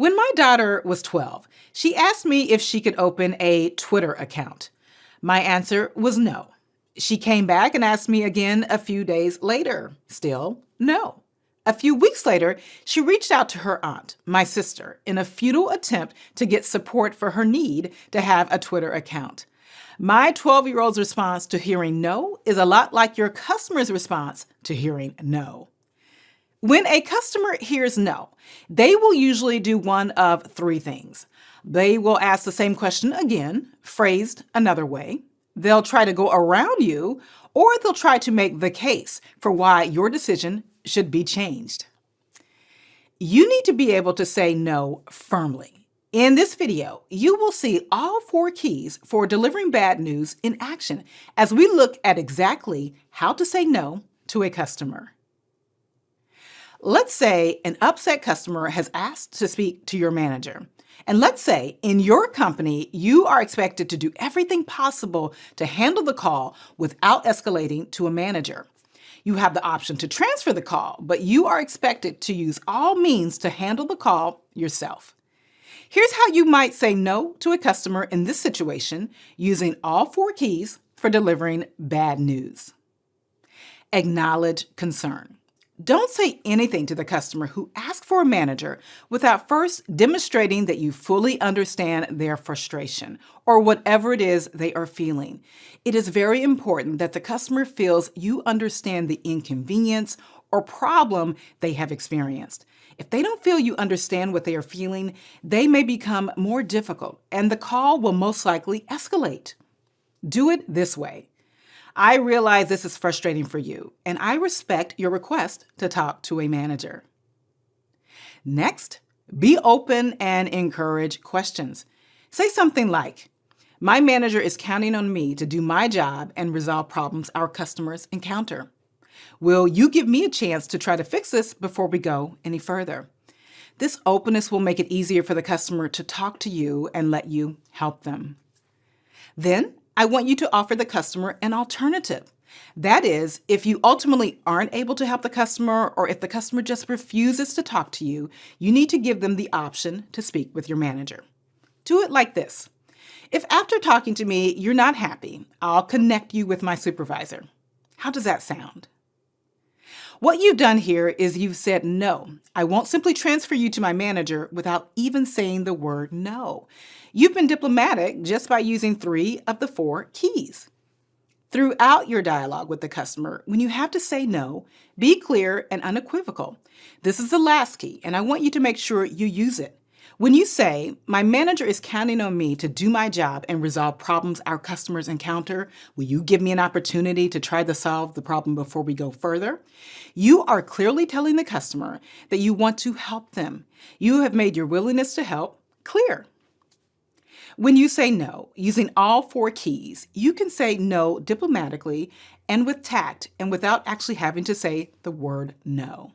When my daughter was 12, she asked me if she could open a Twitter account. My answer was no. She came back and asked me again a few days later. Still, no. A few weeks later, she reached out to her aunt, my sister, in a futile attempt to get support for her need to have a Twitter account. My 12-year-old's response to hearing no is a lot like your customer's response to hearing no. When a customer hears no, they will usually do one of three things. They will ask the same question again, phrased another way. They'll try to go around you, or they'll try to make the case for why your decision should be changed. You need to be able to say no firmly. In this video, you will see all 4 keys for delivering bad news in action as we look at exactly how to say no to a customer. Let's say an upset customer has asked to speak to your manager. And let's say in your company, you are expected to do everything possible to handle the call without escalating to a manager. You have the option to transfer the call, but you are expected to use all means to handle the call yourself. Here's how you might say no to a customer in this situation using all 4 keys for delivering bad news. Acknowledge concern. Don't say anything to the customer who asks for a manager without first demonstrating that you fully understand their frustration or whatever it is they are feeling. It is very important that the customer feels you understand the inconvenience or problem they have experienced. If they don't feel you understand what they are feeling, they may become more difficult and the call will most likely escalate. Do it this way. I realize this is frustrating for you, and I respect your request to talk to a manager. Next, be open and encourage questions. Say something like, my manager is counting on me to do my job and resolve problems our customers encounter. Will you give me a chance to try to fix this before we go any further? This openness will make it easier for the customer to talk to you and let you help them. Then, I want you to offer the customer an alternative. That is, if you ultimately aren't able to help the customer or if the customer just refuses to talk to you, you need to give them the option to speak with your manager. Do it like this. If after talking to me, you're not happy, I'll connect you with my supervisor. How does that sound? What you've done here is you've said no. I won't simply transfer you to my manager without even saying the word no. You've been diplomatic just by using 3 of the 4 keys. Throughout your dialogue with the customer, when you have to say no, be clear and unequivocal. This is the last key, and I want you to make sure you use it. When you say, my manager is counting on me to do my job and resolve problems our customers encounter, will you give me an opportunity to try to solve the problem before we go further? You are clearly telling the customer that you want to help them. You have made your willingness to help clear. When you say no, using all 4 keys, you can say no diplomatically and with tact and without actually having to say the word no.